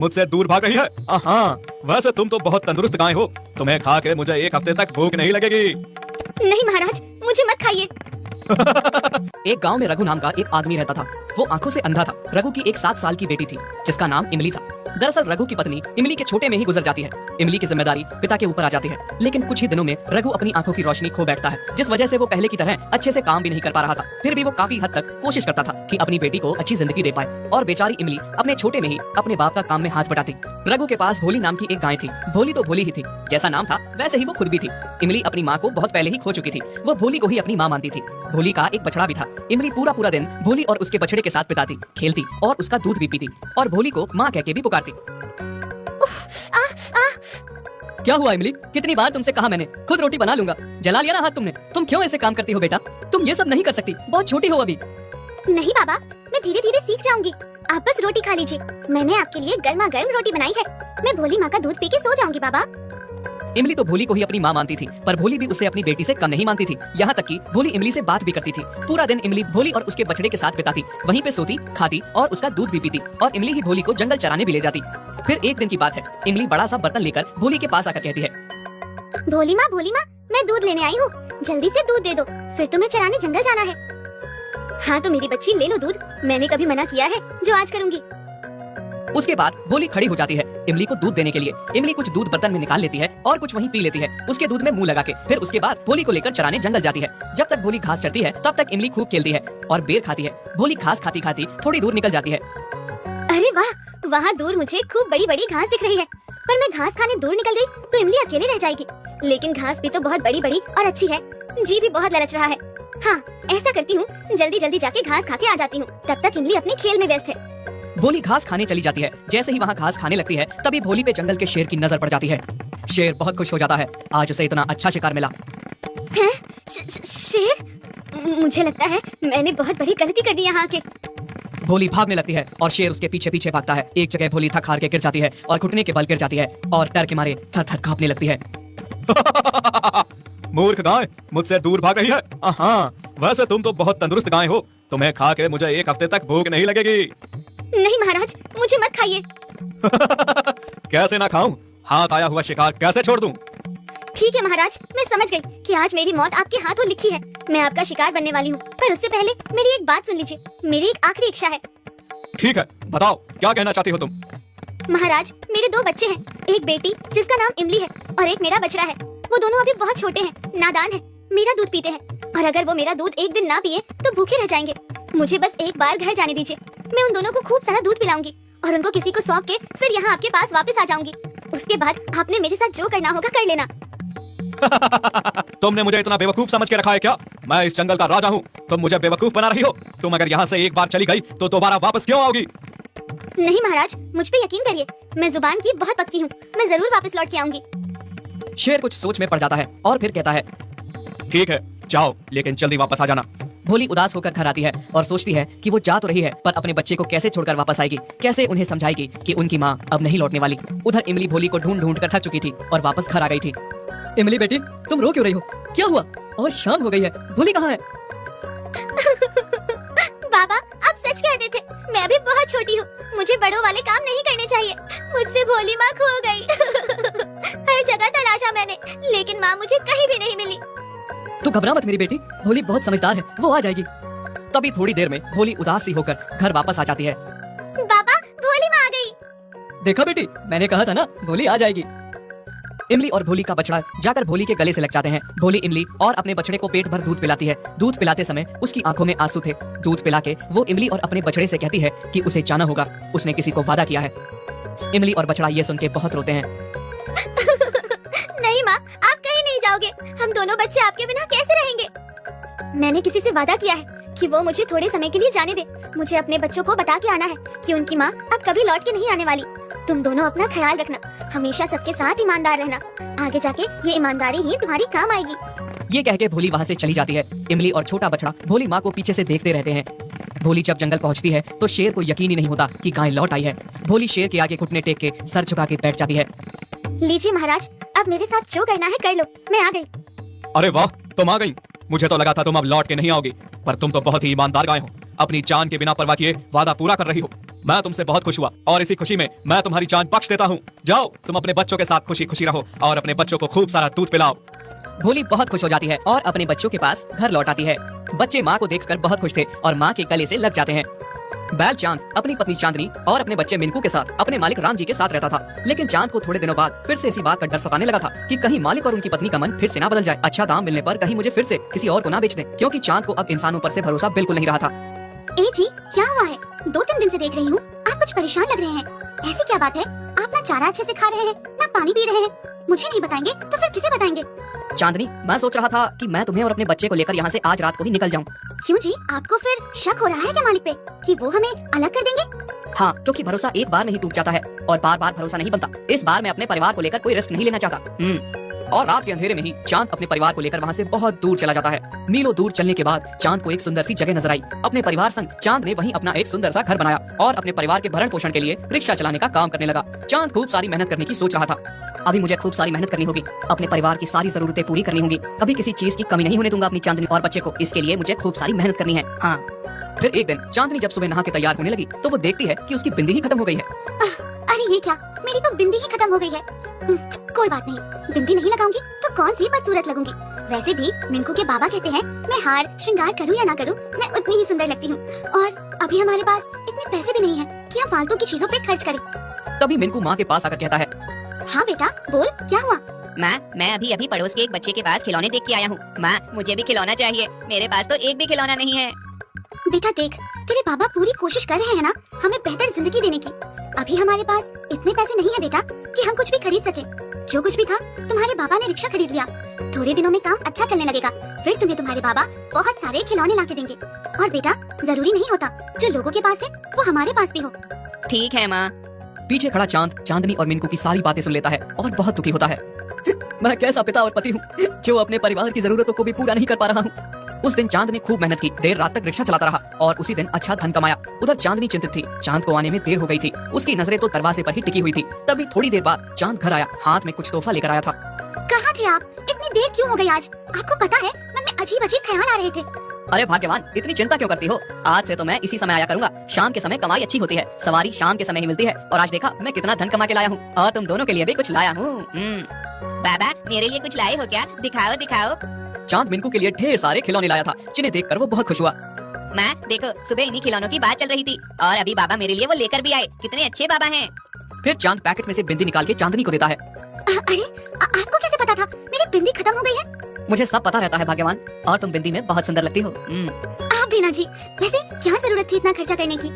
मुझसे दूर भाग रही है। हाँ, वैसे तुम तो बहुत तंदुरुस्त गाय हो, तुम्हें खा के मुझे एक हफ्ते तक भूख नहीं लगेगी। नहीं महाराज, मुझे मत खाइए। एक गांव में रघु नाम का एक आदमी रहता था। वो आंखों से अंधा था। रघु की एक 7 साल की बेटी थी जिसका नाम इमली था। दरअसल रघु की पत्नी इमली के छोटे में ही गुजर जाती है। इमली की जिम्मेदारी पिता के ऊपर आ जाती है। लेकिन कुछ ही दिनों में रघु अपनी आंखों की रोशनी खो बैठता है, जिस वजह से वो पहले की तरह अच्छे से काम भी नहीं कर पा रहा था। फिर भी वो काफी हद तक कोशिश करता था कि अपनी बेटी को अच्छी जिंदगी दे पाए। और बेचारी इमली अपने छोटे में ही अपने बाप का काम में हाथ बटाती। रघु के पास भोली नाम की एक गाय थी। भोली तो भोली ही थी, जैसा नाम था वैसे ही वो खुद भी थी। इमली अपनी माँ को बहुत पहले ही खो चुकी थी। वो भोली को ही अपनी माँ मानती थी। भोली का एक बछड़ा भी था। इमली पूरा पूरा दिन भोली और उसके बछड़े के साथ बिताती, खेलती और उसका दूध भी पीती और भोली को माँ कह के भी पुकारती। क्या हुआ इमली? कितनी बार तुमसे कहा मैंने, खुद रोटी बना लूंगा। जला लिया ना हाथ तुमने। तुम क्यों ऐसे काम करती हो बेटा? तुम ये सब नहीं कर सकती, बहुत छोटी हो अभी। नहीं बाबा, मैं धीरे धीरे सीख जाऊंगी। आप बस रोटी खा लीजिए। मैंने आपके लिए गर्मा गर्म रोटी बनाई है। मैं भोली माँ का दूध पी के सो जाऊंगी बाबा। इमली तो भोली को ही अपनी माँ मानती थी, पर भोली भी उसे अपनी बेटी से कम नहीं मानती थी। यहाँ तक कि भोली इमली से बात भी करती थी। पूरा दिन इमली भोली और उसके बछड़े के साथ बिताती, वहीं पे सोती, खाती और उसका दूध भी पीती। और इमली ही भोली को जंगल चराने भी ले जाती। फिर एक दिन की बात है, इमली बड़ा सा बर्तन लेकर भोली के पास आकर कहती है, भोली माँ मैं दूध लेने आई हूँ, जल्दी से दूध दे दो, फिर तुम्हें चराने जंगल जाना है। हाँ तो मेरी बच्ची ले लो दूध, मैंने कभी मना किया है जो आज करूँगी। उसके बाद भोली खड़ी हो जाती है इमली को दूध देने के लिए। इमली कुछ दूध बर्तन में निकाल लेती है और कुछ वहीं पी लेती है, उसके दूध में मुंह लगा के। फिर उसके बाद भोली को लेकर चराने जंगल जाती है। जब तक भोली घास चरती है तब तक इमली खूब खेलती है और बेर खाती है। भोली घास खाती खाती थोड़ी दूर निकल जाती है। अरे वाह, वहाँ दूर मुझे खूब बड़ी बड़ी घास दिख रही है। पर मैं घास खाने दूर निकल गई तो इमली अकेले रह जाएगी। लेकिन घास भी तो बहुत बड़ी बड़ी और अच्छी है। जी भी बहुत ललच रहा है। हाँ, ऐसा करती हूँ, जल्दी जल्दी जाके घास खा के आ जाती हूँ। तब तक इमली अपने खेल में व्यस्त है। भोली घास खाने चली जाती है। जैसे ही वहाँ घास खाने लगती है तभी भोली पे जंगल के शेर की नजर पड़ जाती है। शेर बहुत खुश हो जाता है, आज उसे इतना अच्छा शिकार मिला। हैं? शेर? मुझे लगता है मैंने बहुत बड़ी गलती कर दी यहाँ आके। भोली भागने लगती है और शेर उसके पीछे पीछे भागता है। एक जगह भोली थक हार के गिर जाती है और घुटने के बल गिर जाती है और डर के मारे थर थर कांपने लगती है। मूर्ख गाय, मुझसे दूर भाग रही है। हाँ, वैसे तुम तो बहुत तंदुरुस्त गाय हो, तुम्हें खा के मुझे एक हफ्ते तक भूख नहीं लगेगी। नहीं महाराज, मुझे मत खाइए। कैसे ना खाऊं? हाथ आया हुआ शिकार कैसे छोड़ दूं? ठीक है महाराज, मैं समझ गई कि आज मेरी मौत आपके हाथों लिखी है। मैं आपका शिकार बनने वाली हूँ, पर उससे पहले मेरी एक बात सुन लीजिए। मेरी एक आखिरी इच्छा है। ठीक है, बताओ क्या कहना चाहती हो तुम? महाराज, मेरे 2 बच्चे हैं, एक बेटी जिसका नाम इमली है और एक मेरा बछड़ा है। वो दोनों अभी बहुत छोटे हैं, नादान हैं, मेरा दूध पीते हैं और अगर वो मेरा दूध एक दिन ना पिए तो भूखे रह जाएंगे। मुझे बस एक बार घर जाने दीजिए। मैं उन दोनों को खूब सारा दूध पिलाऊंगी और उनको किसी को सौंप के फिर यहाँ आपके पास वापस आ जाऊंगी। उसके बाद आपने मेरे साथ जो करना होगा कर लेना। तुमने मुझे इतना बेवकूफ समझ के रखा है क्या? मैं इस जंगल का राजा हूँ, तुम मुझे बेवकूफ बना रही हो। तुम अगर यहाँ से एक बार चली गई तो दोबारा वापस क्यों आओगी? नहीं महाराज, मुझ पे यकीन करिए, मैं जुबान की बहुत पक्की हूँ। मैं जरूर वापस लौट के आऊंगी। शेर कुछ सोच में पड़ जाता है और फिर कहता है, ठीक है, जाओ, लेकिन जल्दी वापस आ जाना। भोली उदास होकर घर आती है और सोचती है कि वो जा तो रही है पर अपने बच्चे को कैसे छोड़कर वापस आएगी, कैसे उन्हें समझाएगी कि उनकी माँ अब नहीं लौटने वाली। उधर इमली भोली को ढूंढ ढूंढ कर थक चुकी थी और वापस घर आ गई थी। इमली बेटी, तुम रो क्यों रही हो? क्या हुआ? और शाम हो गई है, भोली कहाँ है? बाबा, आप सच कहते थे। मैं अभी बहुत छोटी हूँ, मुझे बड़ों वाले काम नहीं करने चाहिए। मुझसे भोली माँ खो गई। हर जगह तलाशा मैंने, लेकिन माँ मुझे कहीं भी नहीं मिली। तू घबरा मत मेरी बेटी, भोली बहुत समझदार है, वो आ जाएगी। तभी थोड़ी देर में भोली उदास सी होकर घर वापस आ जाती है। बाबा, भोली माँ आ गई। देखा बेटी, मैंने कहा था ना, भोली आ जाएगी। इमली और भोली का बछड़ा जाकर भोली के गले से लग जाते हैं। भोली इमली और अपने बछड़े को पेट भर दूध पिलाती है। दूध पिलाते समय उसकी आंखों में आंसू थे। दूध पिला के वो इमली और अपने बछड़े से कहती है कि उसे जाना होगा, उसने किसी को वादा किया है। इमली और बछड़ा ये सुन के बहुत रोते हैं। नहीं माँ, आप कहीं नहीं जाओगे। हम दोनों बच्चे आपके बिना कैसे रहेंगे? मैंने किसी से वादा किया है कि वो मुझे थोड़े समय के लिए जाने दे। मुझे अपने बच्चों को बता के आना है कि उनकी माँ अब कभी लौट के नहीं आने वाली। तुम दोनों अपना ख्याल रखना, हमेशा सबके साथ ईमानदार रहना। आगे जाके ये ईमानदारी ही तुम्हारी काम आएगी। ये कह के भोली वहाँ से चली जाती है। इमली और छोटा बछड़ा भोली माँ को पीछे से देखते रहते हैं। भोली जब जंगल पहुँचती है तो शेर को यकीन ही नहीं होता कि गाय लौट आई है। भोली शेर के आगे घुटने टेक के सर झुका के बैठ जाती है। लीजिए महाराज, अब मेरे साथ जो करना है कर लो, मैं आ गई। अरे वाह, तुम आ गई। मुझे तो लगा था तुम अब लौट के नहीं आओगी, पर तुम तो बहुत ही ईमानदार गाय हो। अपनी जान के बिना परवाह किए वादा पूरा कर रही हो। मैं तुमसे बहुत खुश हुआ और इसी खुशी में मैं तुम्हारी जान बख्श देता हूँ। जाओ तुम अपने बच्चों के साथ खुशी खुशी रहो और अपने बच्चों को खूब सारा दूध पिलाओ। भोली बहुत खुश हो जाती है और अपने बच्चों के पास घर लौट आती है। बच्चे माँ को देखकर बहुत खुश थे और माँ के गले से लग जाते हैं। बैल चांद अपनी पत्नी चांदनी और अपने बच्चे मिनकू के साथ अपने मालिक राम जी के साथ रहता था। लेकिन चांद को थोड़े दिनों बाद फिर से इसी बात का डर सताने लगा था कि कहीं मालिक और उनकी पत्नी का मन फिर से ना बदल जाए। अच्छा दाम मिलने पर कहीं मुझे फिर से किसी और को ना बेच दें, क्योंकि चांद को अब इंसानों पर से भरोसा बिल्कुल नहीं रहा था। ए जी, क्या हुआ है? 2-3 दिन से देख रही हूँ, आप कुछ परेशान लग रहे हैं। ऐसी क्या बात है? आप ना चारा अच्छे से खा रहे हैं, ना पानी पी रहे हैं। मुझे नहीं बताएंगे तो फिर किसे बताएंगे? चांदनी, मैं सोच रहा था कि मैं तुम्हें और अपने बच्चे को लेकर यहाँ से आज रात को ही निकल जाऊँ। क्यों जी, आपको फिर शक हो रहा है क्या मालिक पे कि वो हमें अलग कर देंगे? हाँ, क्योंकि भरोसा एक बार में ही टूट जाता है और बार बार भरोसा नहीं बनता। इस बार मैं अपने परिवार को लेकर कोई रिस्क नहीं लेना चाहता। और रात के अंधेरे में ही चांद अपने परिवार को लेकर वहाँ से बहुत दूर चला जाता है। मीलों दूर चलने के बाद चांद को एक सुंदर सी जगह नजर आई। अपने परिवार संग चांद ने वहीं अपना एक सुंदर सा घर बनाया और अपने परिवार के भरण पोषण के लिए रिक्शा चलाने का काम करने लगा। चांद खूब सारी मेहनत करने की सोच रहा था। अभी मुझे खूब सारी मेहनत करनी होगी, अपने परिवार की सारी जरूरतें पूरी करनी होंगी। कभी किसी चीज की कमी नहीं होने दूंगा अपनी चांदनी और बच्चे को। इसके लिए मुझे खूब सारी मेहनत करनी है। हाँ। फिर एक दिन चांदनी जब सुबह नहा के तैयार होने लगी तो वो देखती है कि उसकी बिंदी ही खत्म हो गई है। अरे ये क्या, मेरी तो बिंदी ही खत्म हो गई है। कोई बात नहीं, बिंदी नहीं लगाऊंगी तो कौन सी बदसूरत लगूंगी। वैसे भी मिनकू के बाबा कहते हैं मैं हार श्रृंगार करूं या ना करूं, मैं उतनी ही सुंदर लगती हूं। और अभी हमारे पास इतने पैसे भी नहीं हैं कि हम फालतू की चीजों पे खर्च करें। तभी मिनकू माँ के पास आकर कहता है, हाँ बेटा बोल, क्या हुआ? माँ, मैं अभी पड़ोस के एक बच्चे के पास खिलौने देख के आया हूँ। माँ, मुझे भी खिलौना चाहिए, मेरे पास तो एक भी खिलौना नहीं है। बेटा देख, तेरे बाबा पूरी कोशिश कर रहे हैं ना हमें बेहतर जिंदगी देने की। अभी हमारे पास इतने पैसे नहीं है बेटा कि हम कुछ भी खरीद सके। जो कुछ भी था तुम्हारे बाबा ने रिक्शा खरीद लिया। थोड़े दिनों में काम अच्छा चलने लगेगा, फिर तुम्हें तुम्हारे बाबा बहुत सारे खिलौने ला के देंगे। और बेटा जरूरी नहीं होता जो लोगों के पास है वो हमारे पास भी हो। ठीक है माँ। पीछे खड़ा चांद चांदनी और मिनकू की सारी बातें सुन लेता है और बहुत दुखी होता है। मैं कैसा पिता और पति हूँ जो अपने परिवार की जरूरतों को भी पूरा नहीं कर पा रहा हूँ। उस दिन चांद ने खूब मेहनत की, देर रात तक रिक्शा चलाता रहा और उसी दिन अच्छा धन कमाया। उधर चांदनी चिंतित थी, चांद को आने में देर हो गई थी। उसकी नजरें तो दरवाजे पर ही टिकी हुई थी। तभी थोड़ी देर बाद चांद घर आया, हाथ में कुछ तोहफा लेकर आया था। कहाँ थे आप? इतनी देर क्यों हो गई आज? आपको पता है मन में अजीब अजीब ख्याल आ रहे थे। अरे भाग्यवान, इतनी चिंता क्यों करती हो? आज से तो मैं इसी समय आया करूंगा। शाम के समय कमाई अच्छी होती है, सवारी शाम के समय ही मिलती है। और आज देखा मैं कितना धन कमा के लाया हूँ और तुम दोनों के लिए भी कुछ लाया हूँ। बाबा, मेरे लिए कुछ लाए हो क्या? दिखाओ दिखाओ। चांद मिनकू के लिए ढेर सारे खिलौने लाया था, जिन्हें देखकर वो बहुत खुश हुआ। माँ देखो, सुबह इन्हीं खिलौनों की बात चल रही थी और अभी बाबा मेरे लिए वो लेकर भी आए। कितने अच्छे बाबा हैं। फिर चांद पैकेट में से बिंदी निकाल के चांदनी को देता है। अरे आपको कैसे पता था मेरी बिंदी खत्म हो गई है? मुझे सब पता रहता है भाग्यवान, और तुम बिंदी में बहुत सुंदर लगती हो। आप भी ना जी, वैसे क्या जरूरत थी इतना खर्चा करने की?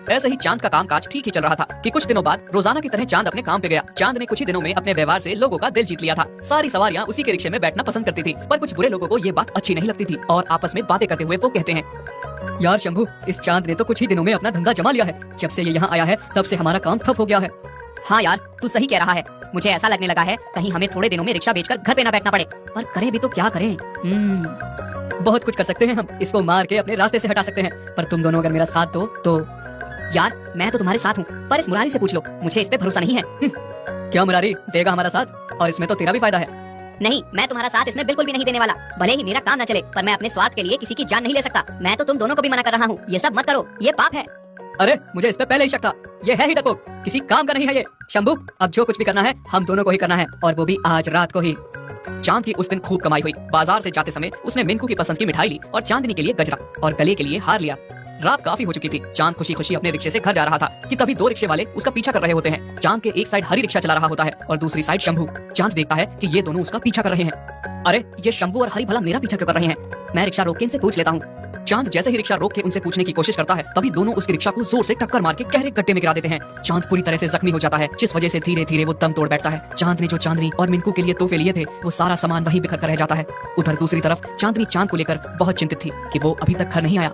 ऐसे ही चांद का कामकाज ठीक ही चल रहा था कि कुछ दिनों बाद रोजाना की तरह चांद अपने काम पे गया। चांद ने कुछ ही दिनों में अपने व्यवहार से लोगों का दिल जीत लिया था। सारी सवारियां उसी के रिक्शे में बैठना पसंद करती थी, पर कुछ बुरे लोगों को ये बात अच्छी नहीं लगती थी और आपस में बातें करते हुए वो कहते हैं, यार शंभू, इस चांद ने तो कुछ ही दिनों में अपना धंधा जमा लिया है। जब से ये यहाँ आया है तब से हमारा काम ठप हो गया है। हाँ यार, तू सही कह रहा है। मुझे ऐसा लगने लगा है कहीं हमें थोड़े दिनों में रिक्शा बेचकर घर पे ना बैठना पड़े। पर करें भी तो क्या करें? बहुत कुछ कर सकते हैं हम, इसको मार के अपने रास्ते से हटा सकते हैं, पर तुम दोनों अगर मेरा साथ दो तो। यार मैं तो तुम्हारे साथ हूँ, पर इस मुरारी से पूछ लो, मुझे इस पे भरोसा नहीं है। क्या मुरारी देगा हमारा साथ? और इसमें तो तेरा भी फायदा है। नहीं, मैं तुम्हारा साथ इसमें बिल्कुल भी नहीं देने वाला। भले ही मेरा काम न चले, पर मैं अपने स्वार्थ के लिए किसी की जान नहीं ले सकता। मैं तो तुम दोनों को भी मना कर रहा हूँ, ये सब मत करो, ये पाप है। अरे मुझे इस पे पहले ही शक था, ये है ही डरपोक, किसी काम का नहीं है ये। शंभू, अब जो कुछ भी करना है हम दोनों को ही करना है, और वो भी आज रात को ही। चांद की उस दिन खूब कमाई हुई। बाजार से जाते समय उसने मिनकू की पसंद की मिठाई ली और चांदनी के लिए गजरा और गले के लिए हार लिया। रात काफी हो चुकी थी। चांद खुशी खुशी अपने रिक्शे से घर जा रहा था कि तभी 2 रिक्शे वाले उसका पीछा कर रहे होते हैं। चांद के एक साइड हरी रिक्शा चला रहा होता है और दूसरी साइड शंभू। चांद देखता है कि ये दोनों उसका पीछा कर रहे हैं। अरे ये शंभू और हरी भला मेरा पीछा क्यों कर रहे हैं? मैं रिक्शा रोक के इनसे पूछ लेता हूँ। चांद जैसे ही रिक्शा रोक के उनसे पूछने की कोशिश करता है, तभी दोनों उसकी रिक्शा को जोर से टक्कर मार के गहरे गड्ढे में गिरा देते हैं। चांद पूरी तरह से जख्मी हो जाता है, जिस वजह से धीरे धीरे वो दम तोड़ बैठता है। चांद ने जो चांदनी और मिनकू के लिए तोहफे लिए थे, वो सारा सामान वहीं बिखर कर रह जाता है। उधर दूसरी तरफ चांदनी चांद को लेकर बहुत चिंतित थी कि वो अभी तक घर नहीं आया।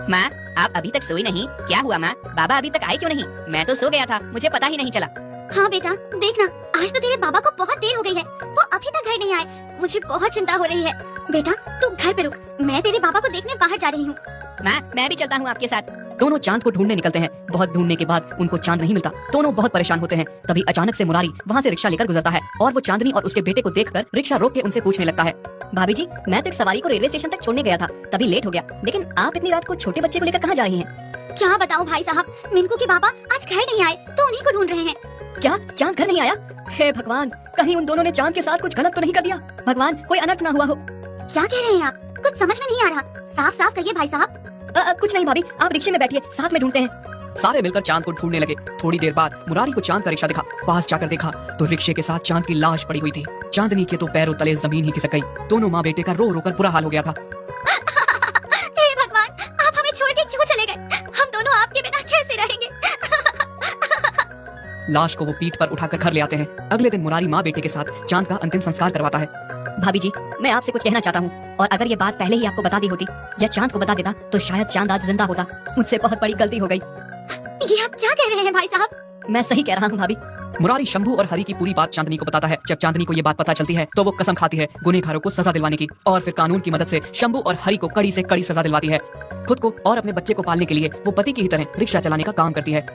माँ, आप अभी तक सोई नहीं? क्या हुआ माँ? बाबा अभी तक आए क्यों नहीं? मैं तो सो गया था, मुझे पता ही नहीं चला। हाँ बेटा, देखना आज तो तेरे बाबा को बहुत देर हो गई है, वो अभी तक घर नहीं आए। मुझे बहुत चिंता हो रही है। बेटा तू घर पे रुक, मैं तेरे बाबा को देखने बाहर जा रही हूँ। माँ, मैं भी चलता हूँ आपके साथ। दोनों चांद को ढूंढने निकलते हैं। बहुत ढूंढने के बाद उनको चांद नहीं मिलता। दोनों बहुत परेशान होते हैं। तभी अचानक से मुरारी वहाँ से रिक्शा लेकर गुजरता है और वो चांदनी और उसके बेटे को देखकर रिक्शा रोक के उनसे पूछने लगता है। भाभी जी, मैं तो एक सवारी को रेलवे स्टेशन तक छोड़ने गया था, तभी लेट हो गया। लेकिन आप इतनी रात को छोटे बच्चे को लेकर कहाँ जा रही हैं? क्या बताऊं भाई साहब, मिनको के पापा आज घर नहीं आए तो उन्हीं को ढूंढ रहे हैं। क्या चांद घर नहीं आया? हे भगवान, कहीं उन दोनों ने चांद के साथ कुछ गलत तो नहीं कर दिया? भगवान, कोई अनर्थ ना हुआ हो। क्या कह रहे हैं आप? कुछ समझ में नहीं आ रहा, साफ साफ कहिए भाई साहब। कुछ नहीं भाभी, आप रिक्शे में बैठिए, साथ में ढूंढते हैं। सारे मिलकर चांद को ढूंढने लगे। थोड़ी देर बाद मुरारी को चांद का रिक्शा दिखा। पास जाकर देखा तो रिक्शे के साथ चांद की लाश पड़ी हुई थी। चांदनी के तो पैरों तले जमीन ही खिसक गई। दोनों माँ बेटे का रो रो कर बुरा हाल हो गया था। हे भगवान, आप हमें छोड़ के क्यों चले गए? हम दोनों आपके बिना कैसे रहेंगे? लाश को वो पीठ पर उठाकर घर ले आते हैं। अगले दिन मुरारी माँ बेटे के साथ चांद का अंतिम संस्कार करवाता है। भाभी जी, मैं आपसे कुछ कहना चाहता हूँ, और अगर ये बात पहले ही आपको बता दी होती या चांद को बता देता तो शायद चांद आज जिंदा होता। मुझसे बहुत बड़ी गलती हो गई। ये आप क्या कह रहे हैं भाई साहब? मैं सही कह रहा हूँ भाभी। मुरारी शंभू और हरि की पूरी बात चांदनी को बताता है। जब चांदनी को ये बात पता चलती है तो वो कसम खाती है गुनहगारों को सजा दिलवाने की, और फिर कानून की मदद से शंभू और हरि को कड़ी से कड़ी सजा दिलवाती है। खुद को और अपने बच्चे को पालने के लिए वो पति की ही तरह रिक्शा चलाने का काम करती है।